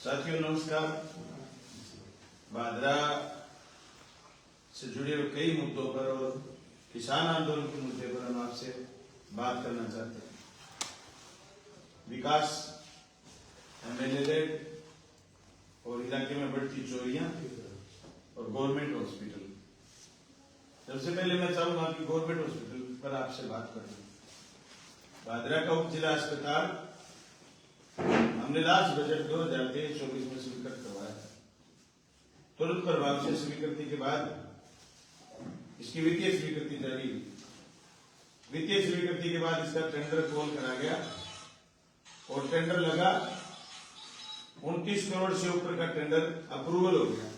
साथियों नमस्कार। भादरा से जुड़े हुए कई मुद्दों पर और किसान आंदोलन के मुद्दे पर हम आपसे बात करना चाहते हैं। विकास, एमएलए और इलाके में बढ़ती चोरियां और गवर्नमेंट हॉस्पिटल। सबसे पहले मैं चाहूंगा कि गवर्नमेंट हॉस्पिटल पर आपसे बात करूं। भादरा का उप जिला अस्पताल हमने लास्ट बजट 2023-24 में स्वीकृत करवाया था। तुरंत प्रभाव से स्वीकृति के बाद इसकी वित्तीय स्वीकृति जारी हुई। वित्तीय स्वीकृति के बाद इसका टेंडर कॉल करा गया और टेंडर लगा। 29 करोड़ से ऊपर का टेंडर अप्रूवल हो गया।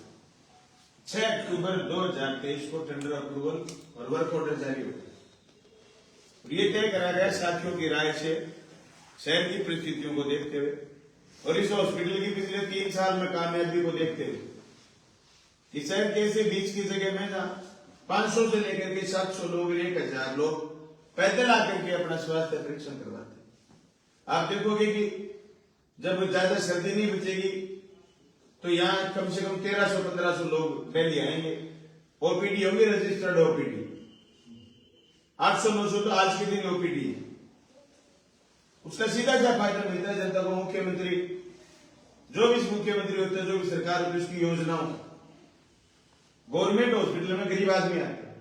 6 अक्टूबर 2023 को टेंडर अप्रूवल और वर्क ऑर्डर जारी हो गया। ये तय करा गया साथियों की राय से, शहर की परिस्थितियों को देखते हुए और इस हॉस्पिटल की पिछले 3 साल में कामयाबी को देखते हुए कि शहर के ऐसे बीच की जगह में जहां 500 से लेकर के 700 लोग, 1000 लोग पैदल आकर के अपना स्वास्थ्य परीक्षण करवाते। आप देखोगे कि जब ज्यादा सर्दी नहीं बचेगी तो यहाँ कम से कम 1300-1500 लोग डेली आएंगे। ओपीडी होंगे, रजिस्टर्ड ओपीडी 800-900 तो आज के दिन ओपीडी है। उसका सीधा क्या फायदा मिलता है जनता को? मुख्यमंत्री जो भी मुख्यमंत्री होते हैं, जो भी सरकार होती है, उसकी योजनाओं। गवर्नमेंट हॉस्पिटल में गरीब आदमी आते हैं।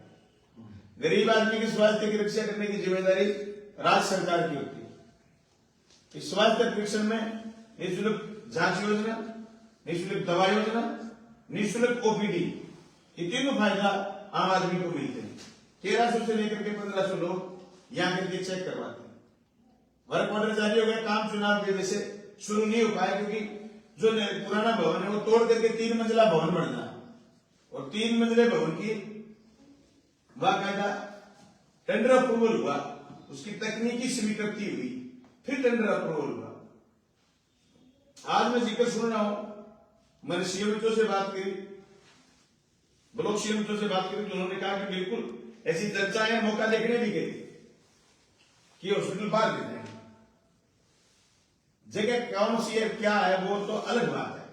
गरीब आदमी की स्वास्थ्य की रक्षा करने की जिम्मेदारी राज्य सरकार की होती है। इस स्वास्थ्य परीक्षण में निःशुल्क जांच योजना, निःशुल्क दवा योजना, निःशुल्क ओपीडी, ये तीनों फायदा आम आदमी को मिलते हैं। 1300 से लेकर के 1500 लोग यहाँ करके चेक करवाते हैं। वर्क ऑर्डर जारी हो गया। काम चुनाव की वजह से शुरू नहीं हो पाया क्योंकि जो पुराना भवन है वो तोड़ करके 3 मंजिला भवन बनना और 3 मंजिले भवन की बाकायदा टेंडर अप्रूवल हुआ, उसकी तकनीकी स्वीकृति हुई, फिर टेंडर अप्रूवल हुआ। आज मैं जिक्र सुन रहा हूं, मैंने सीएमएचओ से बात करी, ब्लॉक सीएमएचओ से बात करी तो उन्होंने कहा कि बिल्कुल ऐसी चर्चाएं मौका देखने भी गई कि हॉस्पिटल बाहर ले जाएंगे। जगह कौन सी है, क्या है, वो तो अलग बात है।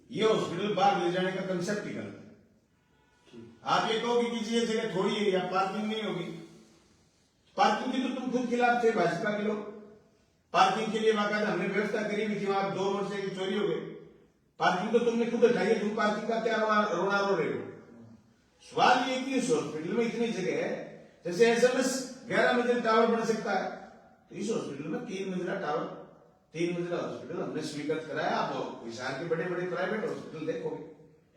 ये हॉस्पिटल बाहर ले जाने का कंसेप्ट ही गलत है। आप ये कहोगे कि ये जगह थोड़ी है या पार्किंग नहीं होगी। पार्किंग की तो तुम खुद खिलाफ थे, भाजपा के लोग। पार्किंग के लिए बाकायदा हमने व्यवस्था करी हुई थी, वहां 2 वर्ष की चोरी हो गई। पार्किंग तो तुमने खुद हटाई है, तुम पार्किंग का क्या रोना रो रहे हो? सवाल ये कि इस हॉस्पिटल में इतनी जगह है, जैसे एसएमएस 11 मंजिल टावर बन सकता है, तो इस हॉस्पिटल में 3 मंजिला टावर, 3 मंजिला हॉस्पिटल हमने स्वीकृत कराया। आप विशाल के बड़े बड़े प्राइवेट हॉस्पिटल देखोगे,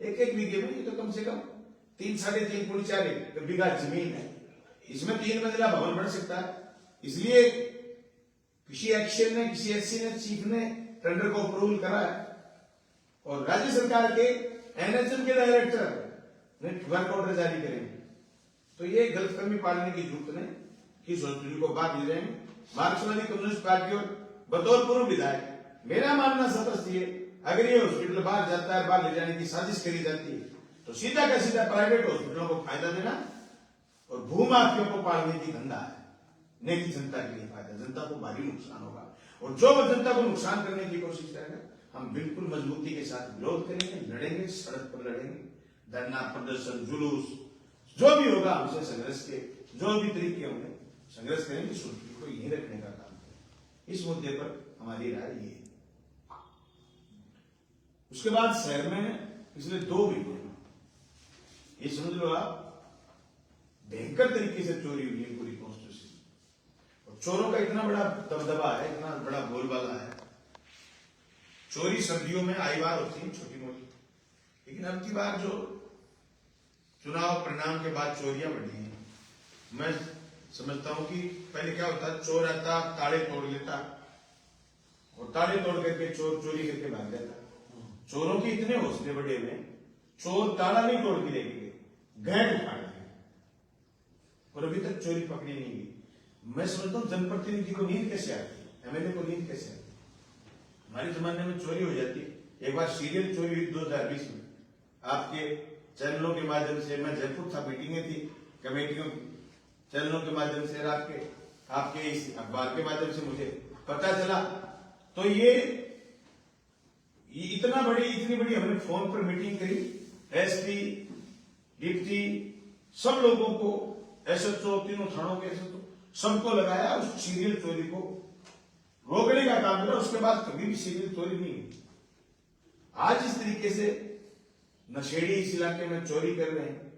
एक बीघे में ये तो कम से कम 3-3.5 बीघा जमीन है, इसमें 3 मंजिला भवन बन सकता है। इसलिए किसी एक्शन ने, किसी एससी ने, चीफ ने टेंडर को अप्रूवल करा है और राज्य सरकार के एनएचएम के डायरेक्टर ने वर्क ऑर्डर जारी करेंगे। तो ये गलतफहमी पालने की जरूरत नहीं कि इस हॉस्पिटल को बात ले जाएंगे। मार्क्सवादी कम्युनिस्ट पार्टी और बतौर पूर्व विधायक मेरा मानना स्पष्ट है, अगर ये हॉस्पिटल बाहर जाता है, बाहर ले जाने की साजिश करी जाती है, तो सीधा का सीधा प्राइवेट हॉस्पिटलों को फायदा देना और भूमाफियों को पालने की धंधा है, न कि जनता के लिए फायदा। जनता को भारी नुकसान होगा और जो जनता को नुकसान करने की कोशिश करेगा, हम बिल्कुल मजबूती के साथ विरोध करेंगे, लड़ेंगे, सड़क पर लड़ेंगे, धरना, प्रदर्शन, जुलूस, जो भी होगा हमसे संघर्ष के जो भी तरीके होंगे संघर्ष करेंगे, सुर्खी को यहीं रखने का काम करेंगे। इस मुद्दे पर हमारी राय ये है। उसके बाद शहर में पिछले 2 महीने ये समझ लो आप, भयंकर तरीके से चोरी हुई है पूरी कॉन्स्टिट्यूंसी और चोरों का इतना बड़ा दबदबा है, इतना बड़ा बोलबाला है। चोरी सर्दियों में आई बार होती है छोटी मोटी, लेकिन अब की बार जो चुनाव परिणाम के बाद चोरियां बढ़ी हैं, मैं समझता हूं कि पहले क्या होता, चोर आता, ताले तोड़ लेता और ताले तोड़ करके चोर चोरी करके भाग जाता। चोरों के इतने हौसले बढ़े हुए, चोर ताला नहीं तोड़ के लेके गए, गैंग उखाड़ गए और अभी तक चोरी पकड़ी नहीं गई। मैं समझता हूं जनप्रतिनिधि को नींद कैसे आती, एमएलए को नींद कैसे आती? हमारे जमाने में चोरी हो जाती। एक बार सीरियल चोरी हुई 2020 में, आपके चैनलों के माध्यम से, मैं जयपुर था, मीटिंगें थी कमेटियों की, चैनलों के माध्यम से, आपके इस अखबार के माध्यम से मुझे पता चला। तो ये इतनी बड़ी हमने फोन पर मीटिंग करी, एसपी, डिप्टी, सब लोगों को, एसएचओ, तीनों थानों के एसएचओ, सबको लगाया, उस सीरियल चोरी को रोकने का काम किया। उसके बाद कभी भी सीरियल चोरी नहीं हुई। आज इस तरीके से नशेड़ी इस इलाके में चोरी कर रहे हैं,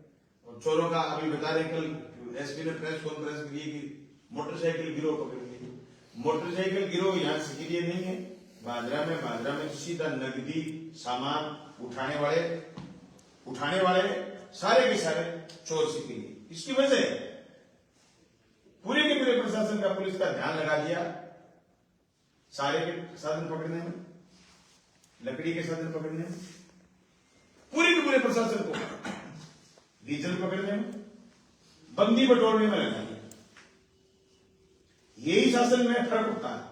और चोरों का अभी बता रहे, कल एसपी ने प्रेस कॉन्फ्रेंस की कि मोटरसाइकिल गिरोह पकड़ लिए। मोटरसाइकिल गिरोह यहाँ से के लिए नहीं है, बाजरा में सीधा नकदी सामान उठाने वाले सारे के सारे चोर सीखेंगे। इसकी वजह पूरे के पूरे प्रशासन का, पुलिस का ध्यान लगा दिया सारे के साधन पकड़ने में, लकड़ी के साधन पकड़ने में, पूरे के पूरे प्रशासन को डीजल पकड़ने में, बंदी बटोरने में लगा दिया। यही शासन में फर्क होता है।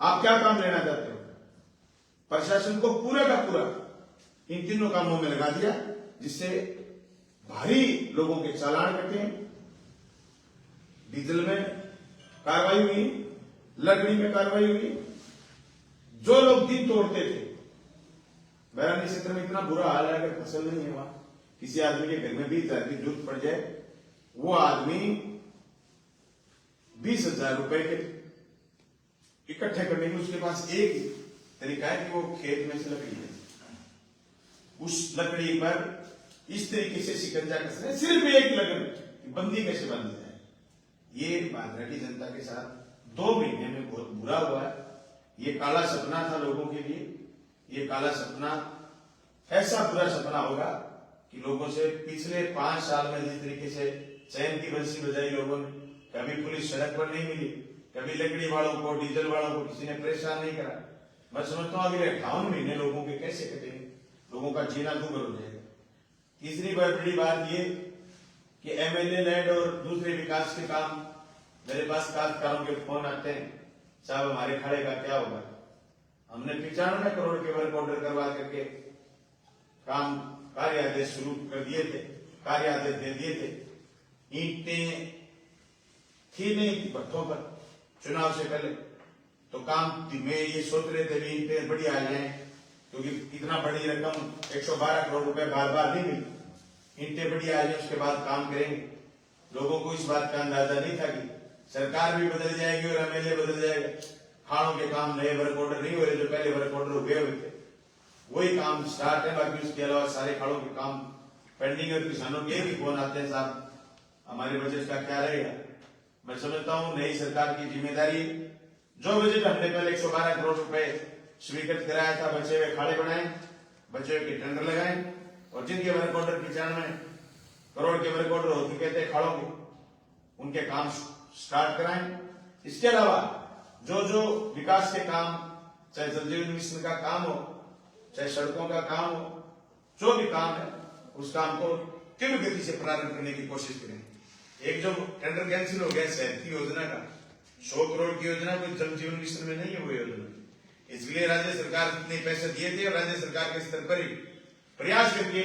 आप क्या काम लेना चाहते हो? प्रशासन को पूरा का पूरा इन तीनों कामों में लगा दिया, जिससे भारी लोगों के चालान कटे, डीजल में कार्रवाई हुई, लकड़ी में कार्रवाई हुई। जो लोग दिन तोड़ते थे, बैरानी क्षेत्र में इतना बुरा हाल है, अगर फसल नहीं है वहां, किसी आदमी के घर में 20,000 की जरूरत पड़ जाए, वो आदमी 20,000 रुपए के इकट्ठे करने के उसके पास एक ही तरीका है कि वो खेत में से लकड़ी ले, उस लकड़ी पर इस तरीके से शिकंजा कस रहे, सिर्फ एक लगन, बंदी कैसे बांधी जाए। ये बांद्रा की जनता के साथ 2 महीने में बहुत बुरा हुआ है। ये काला सपना था लोगों के लिए। ये काला सपना, ऐसा बुरा सपना होगा कि लोगों से पिछले 5 साल में जिस तरीके से चैन की बंसी बजाई लोगों ने, कभी पुलिस सड़क पर नहीं मिली, कभी लकड़ी वालों को, डीजल वालों को किसी ने परेशान नहीं करा। मैं समझता हूं अगले 58 महीने लोगों के कैसे कटेंगे, लोगों का जीना दूभर हो जाएगा। तीसरी बड़ी बात ये कि एमएलए लैंड और दूसरे विकास के काम, मेरे पास काश्तकारों के फोन आते हैं, साहब हमारे खड़े का क्या होगा। हमने 95 करोड़ के वर्क ऑर्डर करवा करके काम कार्यादेश शुरू कर दिए थे, कार्यादेश दे दिए थे। ईंटें थी नहीं भट्टों पर चुनाव से पहले, तो काम में ये सोच रहे थे भी ईंटें बड़ी आ जाए, क्योंकि इतना बड़ी रकम 112 करोड़ रुपए बार बार नहीं मिली। ईंटें बड़ी आ जाए, उसके बाद काम करेंगे। लोगों को इस बात का अंदाजा नहीं था कि सरकार भी बदल जाएगी और एमएलए बदल जाएगा, खाड़ों के काम नए वर्क ऑर्डर नहीं हो रहे, जो पहले वर्क ऑर्डर हुए थे वही काम स्टार्ट है। बाकी उसके अलावा सारे खाड़ों के काम पेंडिंग है। किसानों के भी फोन आते हैं, साहब हमारे बजट का क्या रहेगा। मैं समझता हूं नई सरकार की जिम्मेदारी, जो बजट हमने पहले 112 करोड़ रुपए स्वीकृत कराया था, बचे हुए खाड़े बनाए, बचे हुए के टेंडर लगाए, और जिनके वर्क ऑर्डर 95 करोड़ के वर्क ऑर्डर हो चुके थे खाड़ों के, उनके काम स्टार्ट कराएं। इसके अलावा जो विकास के काम, चाहे जल जीवन मिशन का काम हो, चाहे सड़कों का काम हो, जो भी काम है उस काम को तीव्र गति से प्रारंभ करने की कोशिश करें। एक जो टेंडर कैंसिल हो गया शहर की योजना का, 100 करोड़ की योजना, कोई जल जीवन मिशन में नहीं है वो योजना, इसलिए राज्य सरकार इतने पैसे दिए थे और राज्य सरकार के स्तर पर ही प्रयास करके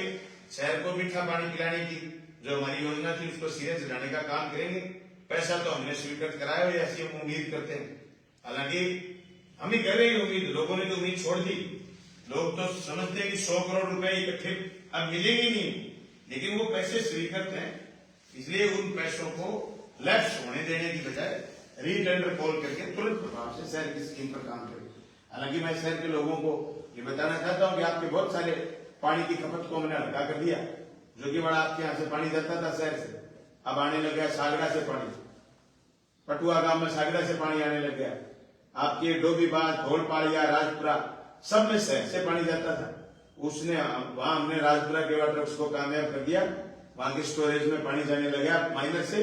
शहर को मीठा पानी पिलाने की जो हमारी योजना थी उसको सिरे चढ़ाने का काम करेंगे। पैसा तो हमने स्वीकृत कराया हुआ, ऐसी हम उम्मीद करते हैं। हालांकि हम ही कर रहे हैं उम्मीद, लोगों ने तो उम्मीद छोड़ दी। लोग तो समझते हैं कि 100 करोड़ रुपए इकट्ठे अब मिलेंगे नहीं, लेकिन वो पैसे स्वीकृत हैं, इसलिए उन पैसों को लैप्स होने देने की बजाय रीटेंडर कॉल करके तुरंत प्रभाव से शहर की स्कीम पर काम करें। हालांकि मैं शहर के लोगों को ये बताना चाहता हूं कि आपके बहुत सारे पानी की खपत को मैंने हल्का कर दिया। जो कि बड़ा आपके यहाँ से पानी जाता था शहर से, अब आने लग गया सागरा से पानी, पटुआ गांव में सागरा से पानी आने लग गया। आपके डोबीबाज, धोलपाड़िया, राजपुरा, सब में शहर से पानी जाता था। उसने वहां हमने राजपुरा के वाटर वर्क्स को कामयाब कर दिया, वहां के स्टोरेज में पानी जाने लगा माइनर से।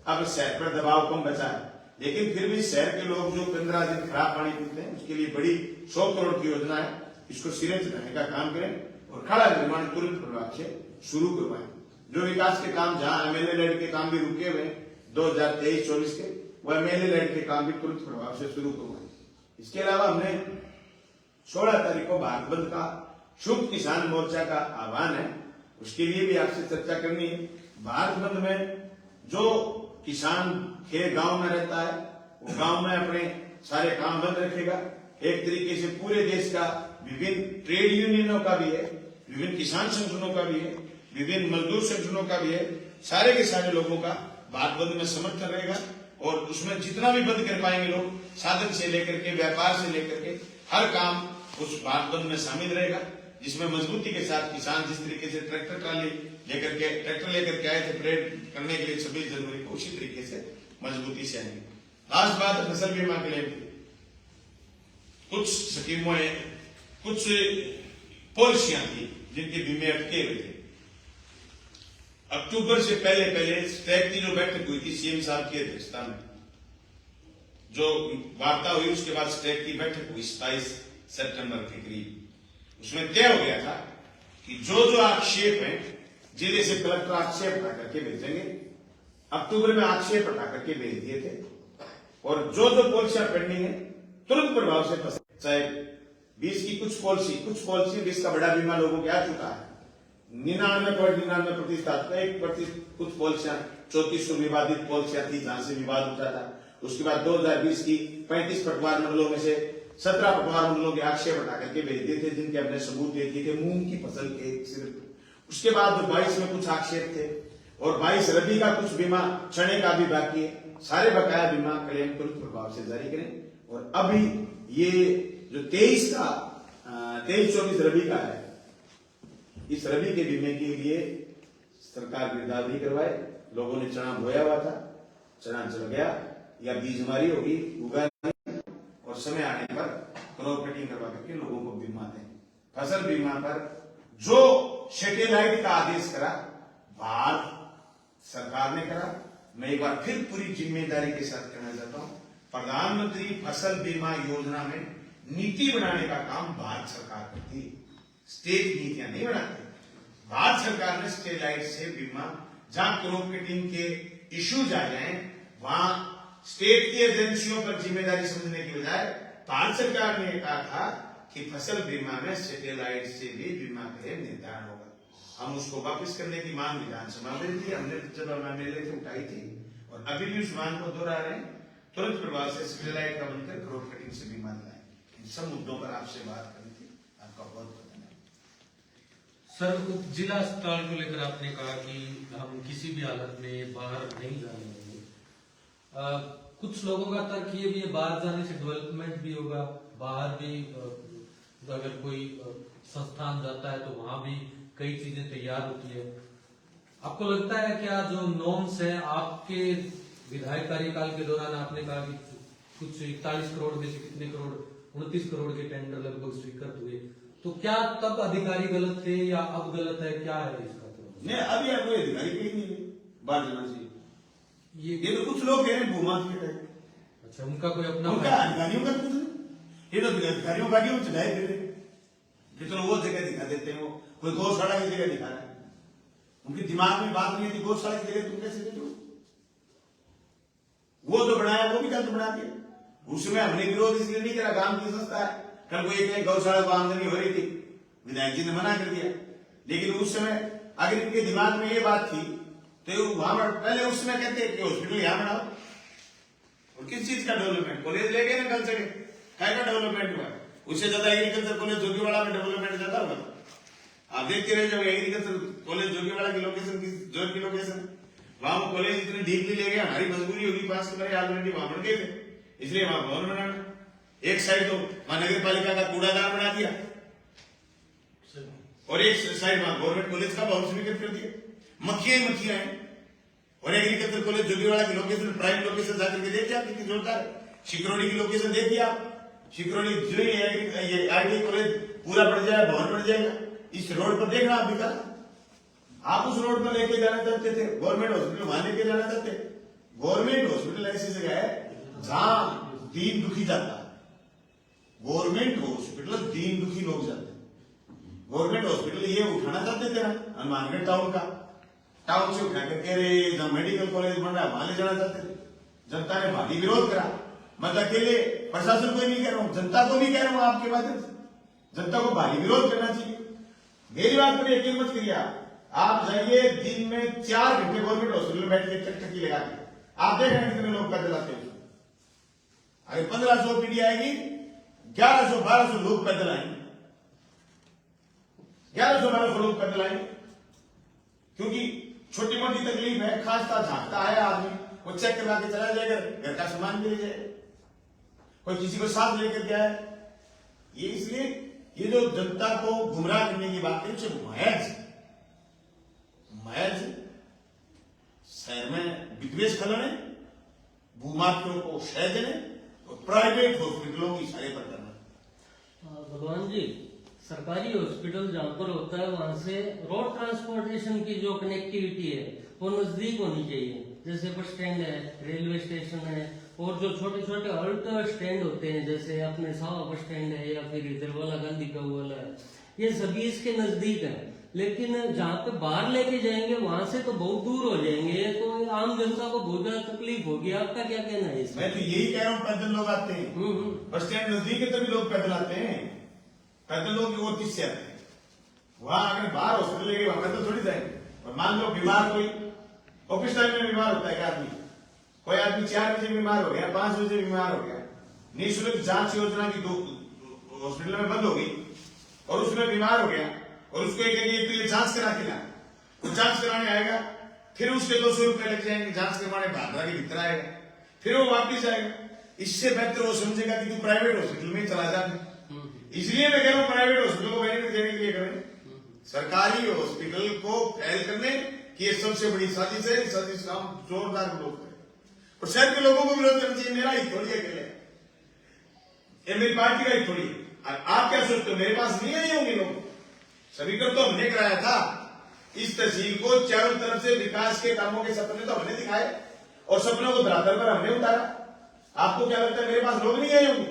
अब शहर पर दबाव कम बचा है, लेकिन फिर भी शहर के लोग जो 15 दिन खराब पानी पीते हैं, उसके लिए बड़ी 100 करोड़ की योजना है, इसको सिरे चढ़ाने का काम करें और खाड़ा निर्माण तुरंत प्रभाव से शुरू करवाएं। जो विकास के काम जहां एमएलए लैंड के काम भी रुके हुए 2023-24 के, वो एमएलए लैंड के काम भी तुरंत प्रभाव से शुरू करवाएं। इसके अलावा हमने 16 तारीख को भारत बंद का, शुभ किसान मोर्चा का आह्वान है, उसके लिए भी आपसे चर्चा करनी है। भारत बंद में जो किसान गांव में रहता है, वो गांव में अपने सारे काम बंद रखेगा, एक तरीके से पूरे देश का, विभिन्न ट्रेड यूनियनों का भी है, विभिन्न किसान संगठनों का भी है, विभिन्न मजदूर संगठनों का भी है, सारे के सारे लोगों का भारत बंद में समर्थन रहेगा। और उसमें जितना भी बंद कर पाएंगे लोग, साधन से लेकर के, व्यापार से लेकर के, हर काम उस भारत बंद में शामिल रहेगा, जिसमें मजबूती के साथ किसान जिस तरीके से ट्रैक्टर ट्राली ट्रैक्टर लेकर के आए थे परेड करने के लिए 26 जनवरी को, उसी तरीके से मजबूती से आएंगे। लास्ट बात है फसल बीमा के लिए। कुछ स्कीमों, कुछ पॉलिसियां थी जिनके बीमे अटके हुए थे। अक्टूबर से पहले स्टैक की जो बैठक हुई थी सीएम साहब की अध्यक्षता में, जो वार्ता हुई, उसके बाद स्टैक की बैठक हुई 27 सितंबर के करीब। उसमें तय हो गया था कि जो आक्षेप है, जिले से कलेक्टर आक्षेप हटा करके भेजेंगे। अक्टूबर में आक्षेप हटा करके भेज दिए थे, और जो पॉलिसियां पेंडिंग है तुरंत प्रभाव से, चाहे 20 की कुछ पॉलिसी 20 का बड़ा बीमा लोगों के आ चुका है, 99.99% 1% कुछ पॉलिसियां 3400 विवादित पॉलिसियां थी जहां से विवाद उठा था। उसके बाद 2020 की 35 पटवार मंडलों में से 17 पटवार मंडलों के आक्षेप हटा करके भेज दिए थे, जिनके हमने सबूत दे दिए थे मूंग की फसल के सिर्फ। उसके बाद 22 में कुछ आक्षेप थे, और 22 रबी का कुछ बीमा, चने का भी बाकी है। सारे बकाया बीमा क्लेम तुरंत प्रभाव से जारी करें। और अभी ये जो 23-24 रबी का है, इस रबी के बीमे के लिए सरकार गिरदावरी करवाए। लोगों ने चना बोया हुआ था, चना जल गया या बीजमारी होगी, उगा, और समय आने पर क्रॉप कटिंग करवा करके लोगों को बीमा दें। फसल बीमा पर जो सैटेलाइट का आदेश करा भारत सरकार ने करा। मैं एक बार फिर पूरी जिम्मेदारी के साथ कहना चाहता हूं, प्रधानमंत्री फसल बीमा योजना में नीति बनाने का काम भारत सरकार करती है, स्टेट नीतियां नहीं बनाती। भारत सरकार ने सैटेलाइट से बीमा, जहां क्रॉप कटिंग के इश्यूज आ जाए, वहां स्टेट की एजेंसियों पर जिम्मेदारी समझने की बजाय भारत सरकार ने कहा था कि फसल बीमा में सैटेलाइट से भी बीमा क्लेम निर्धारण होगा। हम उसको वापस करने की मांग विधानसभा में थी, हमने जब एमएलए से उठाई थी, और अभी भी उस मांग को दोहरा रहे हैं। तुरंत प्रभाव से सैटेलाइट का बनकर क्रॉप कटिंग से बीमा दिलाएं। इन सब मुद्दों पर आपसे बात करनी थी। आपका बहुत बहुत धन्यवाद। सर, उप जिला अस्पताल को लेकर आपने कहा कि हम किसी भी हालत में बाहर नहीं जाने देंगे। कुछ लोगों का तर्क ये भी है, बाहर जाने से डेवलपमेंट भी होगा, बाहर भी अगर कोई संस्थान जाता है तो वहां भी कई चीजें तैयार होती है। आपको लगता है क्या जो नॉर्म्स है, आपके विधायक कार्यकाल के दौरान आपने कहा कि कुछ 41 करोड़ में से कितने करोड़, 29 करोड़ के टेंडर लगभग स्वीकृत हुए, तो क्या तब अधिकारी गलत थे या अब गलत है, क्या है इसका? नहीं, अभी आप कोई अधिकारी कहीं नहीं बात जाना चाहिए। ये तो कुछ लोग हैं भूमात के टाइप। अच्छा, उनका कोई अपना अधिकारियों का कुछ नहीं, ये तो अधिकारियों का क्यों चढ़ाए दे रहे, जितना वो जगह दिखा देते हैं, वो कोई गौशाला की जगह दिखा रहा है। उनके दिमाग में बात नहीं थी गौशाला की जगह तुम कैसे दे दो? वो तो बनाया, वो भी गलत बना दिया। उसमें हमने विरोध इसलिए नहीं करा, गांव की संस्था है, कल को एक गौशाला को आमदनी हो रही थी, विधायक जी ने मना कर दिया। लेकिन उस समय अगर इनके दिमाग में ये बात थी तो वहां पर पहले उस समय कहते कि हॉस्पिटल यहां बनाओ। और किस चीज का डेवलपमेंट? कॉलेज ले गए ना कल जगह, क्या का डेवलपमेंट हुआ? उससे ज्यादा एग्रीकल्चर कॉलेज जोगीवाड़ा में डेवलपमेंट ज्यादा होगा। आप देखते रह जाओगे एग्रीकल्चर कॉलेज जोगीवाड़ा की लोकेशन की, जोर की लोकेशन, वहां वो कॉलेज इतनी डीपली ले गए, हमारी मजबूरी होगी 5 कमरे ऑलरेडी वहां बन गए थे, इसलिए वहां भवन बनाना। एक साइड तो वहां नगर पालिका का कूड़ादान बना दिया, और एक साइड वहां गवर्नमेंट कॉलेज का भवन स्वीकृत कर दिया। मक्खियां ही मक्खियां हैं। और एग्रीकल्चर कॉलेज जोगीवाड़ा की लोकेशन, प्राइम लोकेशन जाकर के देखिए आप, कितनी जोरदार है। शिकरोड़ी की लोकेशन देखिए आप, शिकरोड़ी जो ये आईटी कॉलेज पूरा बढ़ जाएगा, भवन बढ़ जाएगा। इस रोड पर देखना आप विकास, आप उस रोड पर लेके जाना चाहते थे, गवर्नमेंट हॉस्पिटल वहां लेके जाना चाहते। गवर्नमेंट हॉस्पिटल ऐसी जगह है जहां दीन दुखी जाता है। गवर्नमेंट हॉस्पिटल दीन दुखी लोग जाते हैं। गवर्नमेंट हॉस्पिटल ये उठाना चाहते थे ना हनुमानगढ़ टाउन का, टाउन से उठा करके जहां मेडिकल कॉलेज बन रहा है वहां ले जाना चाहते थे। जनता ने भारी विरोध करा। मैं अकेले प्रशासन को ही नहीं कह रहा हूं, जनता को भी कह रहा हूं आपके माध्यम से, जनता को भारी विरोध करना चाहिए। मेरी बात पर यकीन मत करिए, आप जाइए दिन में 4 घंटे गवर्नमेंट हॉस्पिटल में बैठ के टकटकी लगा के आप देख रहे हैं कितने लोग पैदल आते हैं। अगर 1500 पीडी आएगी, 1100-1200 लोग पैदल आएंगे, 1100-1200 लोग पैदल आएंगे, क्योंकि छोटी मोटी तकलीफ है, खांसता झांकता है आदमी, वो चेक करवा के चला जाएगा, घर का सामान भी ले जाएगा, कोई किसी को साथ लेकर गया है। ये इसलिए ये जो जनता को गुमराह करने की बात है, उसे महज शहर में विद्वेष फैलाने, भूमाफियों को शय देने और प्राइवेट हॉस्पिटलों की सहायता करना। भगवान जी, सरकारी हॉस्पिटल जहाँ पर होता है वहां से रोड ट्रांसपोर्टेशन की जो कनेक्टिविटी है वो नजदीक होनी चाहिए, जैसे बस स्टैंड है, रेलवे स्टेशन है, और जो छोटे छोटे अल्ट स्टैंड होते हैं जैसे अपने सावा बस स्टैंड है या फिर इधर वाला गांधी का वाला है, ये सभी इसके नजदीक है। लेकिन जहाँ पे बाहर लेके जाएंगे वहां से तो बहुत दूर हो जाएंगे, तो आम जनता को बहुत ज्यादा तकलीफ होगी। आपका क्या कहना है इसमें? मैं तो यही कह रहा हूँ, पैदल लोग आते हैं, बस स्टैंड नजदीक है तभी लोग पैदल आते हैं। पैदल लोग और किससे आते हैं? वहां अगर बाहर हॉस्पिटल लेके वहां पैदल थोड़ी जाएंगे। और मान लो बीमार कोई ऑफिस टाइम में बीमार होता है, क्या आदमी, कोई आदमी 4 बजे बीमार हो गया, 5 बजे बीमार हो गया, निःशुल्क जांच योजना की 2 हॉस्पिटल में बंद हो गई और उसमें बीमार हो गया और उसको एक लिए जांच करा के ला, वो जांच कराने आएगा, फिर उसके 200 रुपए लग जाएंगे, जांच करवाने भादरा के भीतर आएगा, फिर वो वापिस आएगा। इससे बेहतर वो समझेगा कि तू प्राइवेट हॉस्पिटल में चला जा। इसलिए मैं कह रहा हूं प्राइवेट हॉस्पिटल को बेनिफिट देने के लिए करें, सरकारी हॉस्पिटल को फैल करने की ये सबसे बड़ी साजिश है। साजिश का हम जोरदार विरोध करें और शहर के लोगों को विरोध करना चाहिए। मेरा ही थोड़ी अकेले, ये मेरी पार्टी का ही थोड़ी है। आप क्या सोचते हो, मेरे पास नहीं आई होंगे लोग, सभी कर तो हमने कराया था। इस तहसील को चारों तरफ से विकास के कामों के सपने तो हमने दिखाए और सपनों को धरातल पर हमने उतारा। आपको क्या लगता है मेरे पास लोग नहीं आए होंगे?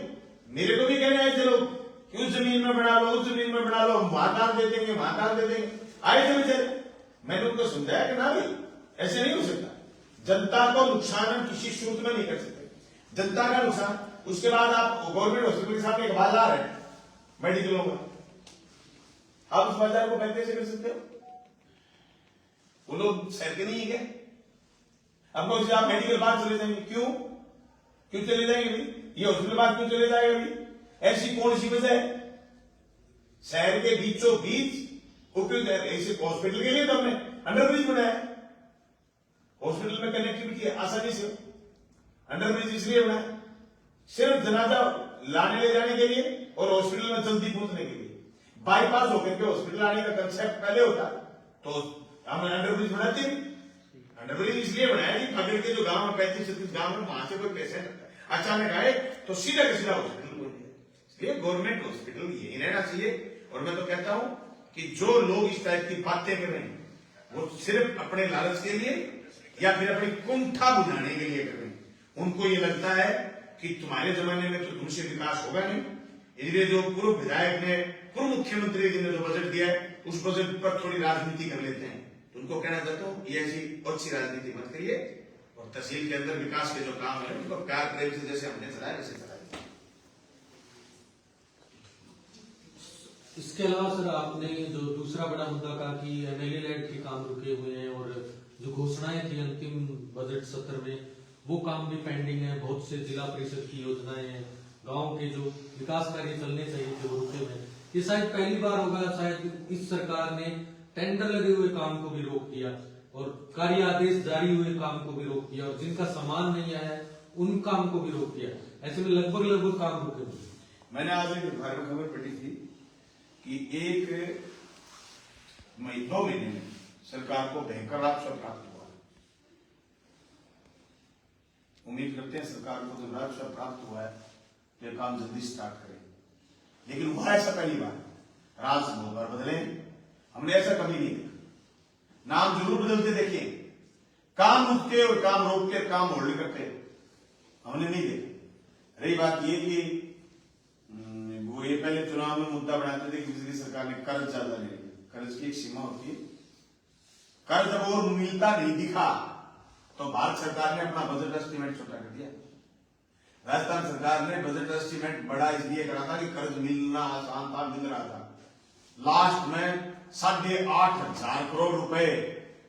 मेरे को भी कहने आए थे लोग कि उस जमीन में बना लो, उस जमीन में बना लो, हम वहां दान दे देंगे, वहां दान दे देंगे। आए थे बेचारे, मैंने उनको समझाया कि ना भाई ऐसे नहीं हो सकता, जनता को नुकसान हम किसी सूरत में नहीं कर सकते, जनता का नुकसान। उसके बाद आप गवर्नमेंट हॉस्पिटल के साथ एक बाजार है मेडिकलों का, आप उस बाजार को कैसे कर सकते हो? वो लोग शहर के नहीं है क्या? आपको आप मेडिकल बाहर चले जाएंगे, क्यों चले जाएंगे भाई? ये हॉस्पिटल बाहर क्यों चले जाएगा भाई? ऐसी कौन सी वजह है? शहर के बीचों बीच उपयुक्त ऐसे हॉस्पिटल के लिए तो हमने अंडरब्रिज बनाया। हॉस्पिटल में कनेक्टिविटी आसानी से, अंडरब्रिज इसलिए बनाया सिर्फ जनाजा लाने ले जाने के लिए और हॉस्पिटल में जल्दी पहुंचने के लिए। बाईपास होकर के हॉस्पिटल आने का कंसेप्ट पहले होता तो हम अंडरब्रिज बनाते हैं। अंडरब्रिज इसलिए बनाया कि पकड़ के जो गांव में 35-36 गांव में वहां से कोई पेशेंट अचानक आए तो सीधा का सीधा हॉस्पिटल पहुंच जाए। इसलिए गवर्नमेंट हॉस्पिटल यही रहना चाहिए। और मैं तो कहता हूं कि जो लोग इस टाइप की बातें कर रहे हैं वो सिर्फ अपने लालच के लिए या फिर अपनी कुंठा बुझाने के लिए कर रहे हैं। उनको ये लगता है कि तुम्हारे जमाने में तो तुमसे विकास होगा नहीं, इसलिए जो पूर्व विधायक ने, पूर्व मुख्यमंत्री जी ने जो बजट दिया है उस बजट पर थोड़ी राजनीति कर लेते हैं। तो उनको कहना चाहता हूँ ये ऐसी अच्छी राजनीति मत करिए और तहसील के अंदर विकास के जो काम है उनको प्यार प्रेम से जैसे हमने चलाया वैसे चलाइए। इसके अलावा सर आपने जो दूसरा बड़ा मुद्दा कहा कि एमएलए लैंड के काम रुके हुए हैं और जो घोषणाएं थी अंतिम बजट सत्र में वो काम भी पेंडिंग है। बहुत से जिला परिषद की योजनाएं हैं, गांव के जो विकास कार्य चलने चाहिए थे वो रुके हुए हैं। ये शायद पहली बार होगा शायद इस सरकार ने टेंडर लगे हुए काम को भी रोक दिया और कार्य आदेश जारी हुए काम को भी रोक दिया और जिनका सामान नहीं आया उन काम को भी रोक दिया। ऐसे में लगभग काम रुके हुए। मैंने आज एक अखबार में खबर पढ़ी थी कि 2 महीने में सरकार को भयंकर राजस्व प्राप्त हुआ। उम्मीद करते हैं सरकार को जो राजस्व प्राप्त हुआ है तो ये काम जल्दी स्टार्ट करें, लेकिन हुआ ऐसा पहली बार। राज बहुत बार बदले, हमने ऐसा कभी नहीं देखा। नाम जरूर बदलते देखे, काम रुकते और काम रोक के काम होल्ड करते हमने नहीं देखा। रही बात ये कि वो ये पहले चुनाव में मुद्दा बनाते थे कि पिछली सरकार ने कर्ज ज्यादा ले लिया। कर्ज की एक सीमा होती है, कर्ज जब और मिलता नहीं दिखा तो भारत सरकार ने अपना बजट एस्टीमेट छोटा कर दिया। राजस्थान सरकार ने बजट एस्टीमेट बड़ा इसलिए करा था कि कर्ज मिलना आसान था, मिल रहा था। लास्ट में 8,500 करोड़ रुपए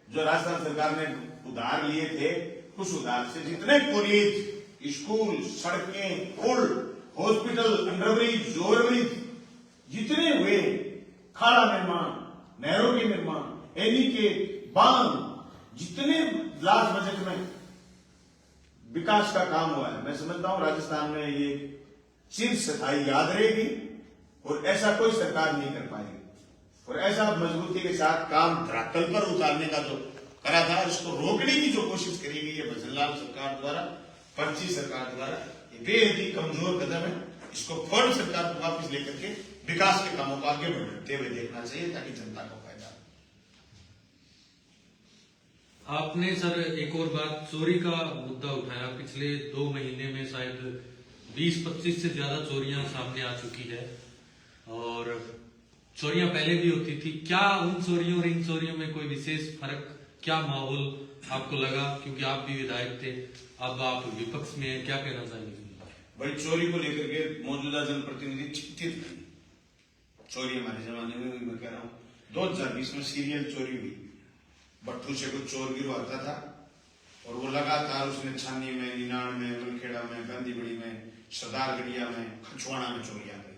जो राजस्थान सरकार ने उधार लिए थे, उस उधार से जितने कॉलेज, स्कूल, सड़कें, पुल हॉस्पिटल, अंडरब्रिज, ओवरब्रिज जितने हुए, खाड़ा निर्माण, नहरों के निर्माण, एनीकेट, बांध, जितने लास्ट बजट में विकास का काम हुआ है, मैं समझता हूं राजस्थान में ये चिरस्थायी याद रहेगी और ऐसा कोई सरकार नहीं कर पाएगी। और ऐसा मजबूती के साथ काम धरातल पर उतारने का जो करा था, इसको रोकने की जो कोशिश करी गई है भजनलाल सरकार द्वारा, पर्ची सरकार द्वारा, ये बेहद ही कमजोर कदम है। इसको फौरन सरकार को वापस लेकर के विकास के कामों को आगे बढ़ते हुए देखना चाहिए ताकि जनता को फायदा। आपने सर एक और बात, चोरी का मुद्दा उठाया। पिछले 2 महीने में शायद 20-25 से ज्यादा चोरियां सामने आ चुकी है और चोरियां पहले भी होती थी। क्या उन चोरियों और इन चोरियों में कोई विशेष फर्क, क्या माहौल आपको लगा? क्योंकि आप भी विधायक थे, अब आप विपक्ष में हैं, क्या कहना चाहेंगे? भाई चोरी को लेकर के मौजूदा जनप्रतिनिधि चिंतित नहीं। चोरी हमारे जमाने में हुई, मैं कह रहा हूँ 2020 में सीरियल चोरी हुई। भट्टू से कुछ चोर गिरवाता था और वो लगातार उसने छानी में, निनाण में, मनखेड़ा में, गांधीबड़ी में, सरदारगढ़िया में, खचवाड़ा में चोरियां गई।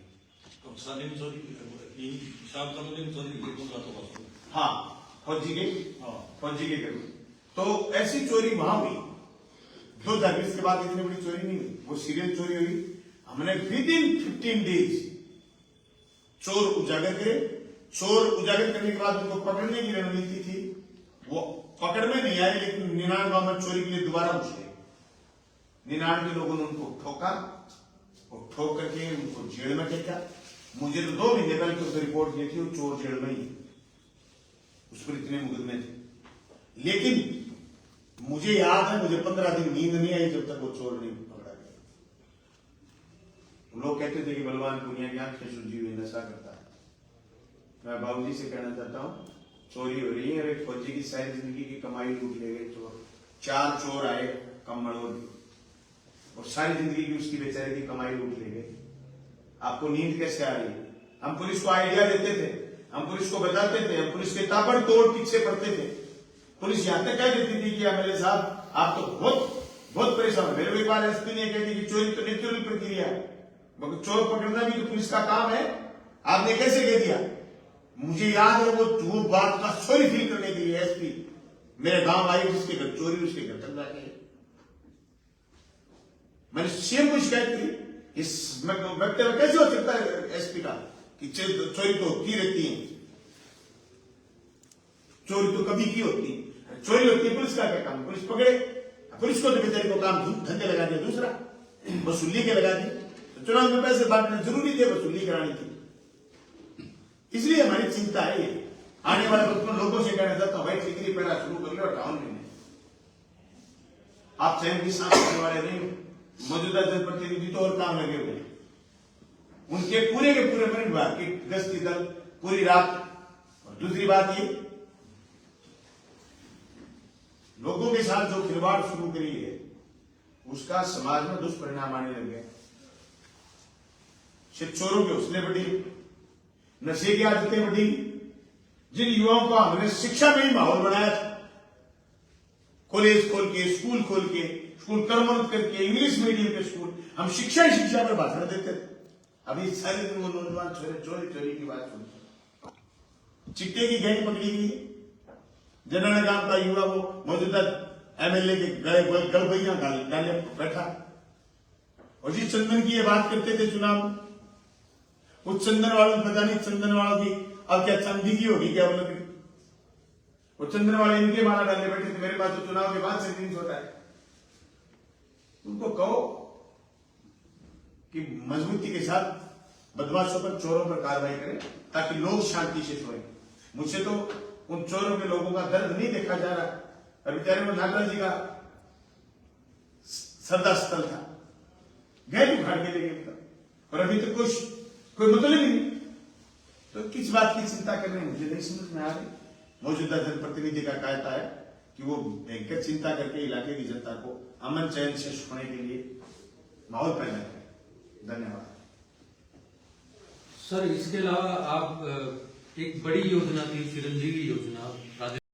हाँ, फौजी के करूँ तो ऐसी चोरी वहां हुई। 2020 के बाद इतनी बड़ी चोरी नहीं हुई, वो सीरियल चोरी हुई। हमने विद इन 15 डेज चोर उजागर करे। चोर उजागर करने के बाद उनको पकड़ने की रणनीति थी, वो पकड़ में नहीं आए, लेकिन निनाण गांव में चोरी के लिए दोबारा उछले। निनाण के लोगों ने उनको ठोका और ठोक करके उनको जेल में टेका। मुझे तो 2 महीने पहले तो रिपोर्ट दी थी, वो चोर जेल में ही, उस पर इतने मुकदमे थे। लेकिन मुझे याद है, मुझे 15 दिन नींद नहीं आई जब तक वो चोर नहीं पकड़ा गया। लोग कहते थे कि बलवान पुनिया की आंखें सूजी हुई नशा करता है। मैं बाबूजी से कहना चाहता हूँ, चोरी हो रही है और एक फौजी की सारी जिंदगी की कमाई लूट ले गए चोर। 4 चोर आए कमलोर और सारी जिंदगी की उसकी बेचारे की कमाई लूट ले गए। आपको नींद कैसे आ रही है? हम पुलिस को आइडिया देते थे, हम पुलिस को बताते थे, हम पुलिस के ताबड़तोड़ पीछे पड़ते थे। पुलिस यहां तक कह देती थी कि एमएलए साहब आप तो बहुत परेशान। मेरे को एक बार एसपी ने कह दी कि चोरी तो नेचुरल प्रक्रिया है, मगर चोर पकड़ना भी तो पुलिस का काम है, आपने कैसे कह दिया? मुझे याद है वो बात का सॉरी फील करने के लिए एसपी मेरे गांव आई, जिसके घर चोरी उसके घर तक जाके मैंने सीएम को शिकायत की। इस वक्तव्य कैसे हो सकता है एसपी का कि चोरी तो होती रहती है, चोरी तो कभी की होती है, चोरी होती है पुलिस का क्या काम? पुलिस पकड़े, पुलिस को तो बेचारे को काम धंधे लगा दिया, दूसरा वसूली के लगा दिए। तो चुनाव में पैसे बांटने जरूरी थे, वसूली करानी थी। इसलिए हमारी चिंता है ये। आने वाले वक्त में लोगों से कहना चाहता हूं, भाई डिग्री पहला शुरू कर लो 58 महीने। आप चैन की सांस लेने वाले नहीं हो। मौजूदा जनप्रतिनिधि तो और काम लगे हुए, उनके पूरे के पूरे विभाग की गश्ती दल पूरी रात। और दूसरी बात ये, लोगों के साथ जो खिलवाड़ शुरू करी है उसका समाज में दुष्परिणाम आने लग गए। सिर्फ चोरों के हौसले बढ़ी, नशे की आदतें बढ़ी। जिन युवाओं का हमने शिक्षा में ही माहौल बनाया था, कॉलेज खोल के, स्कूल खोल के, स्कूल कर्मोन्नत करके, इंग्लिश मीडियम के स्कूल, हम शिक्षा पर भाषण देते थे। अभी सारे दिन वो नौजवान चोरी की बात सुनते। चिट्टे की गैंग पकड़ी गई। जनना गांव का युवा वो मौजूदा एमएलए के गलबैया डाले बैठा। और जिस चंदन की ये बात करते थे चुनाव, उस चंदन वालों पता नहीं चंदन वालों की अब क्या चांदी की होगी क्या बोलोगे? वो चंदन वाले इनके माला डालने बैठे थे। मेरे पास तो चुनाव के बाद से दिन छोटा है। उनको कहो कि मजबूती के साथ बदमाशों पर, चोरों पर कार्रवाई करें ताकि लोग शांति से सोएं। मुझसे तो उन चोरों के लोगों का दर्द नहीं देखा जा रहा। अभी बेचारे में नागराज जी का श्रद्धा स्थल था, गए उखाड़ के ले गए, और अभी तक कोई मतलब ही नहीं। तो किस बात की चिंता कर रहे हैं मुझे नहीं समझ में आ रही। मौजूदा जनप्रतिनिधि का कहता है कि वो भयंकर चिंता करके इलाके की जनता को अमन चैन से सोने के लिए माहौल पैदा करें। धन्यवाद सर। इसके अलावा आप एक बड़ी योजना थी, चिरंजीवी योजना,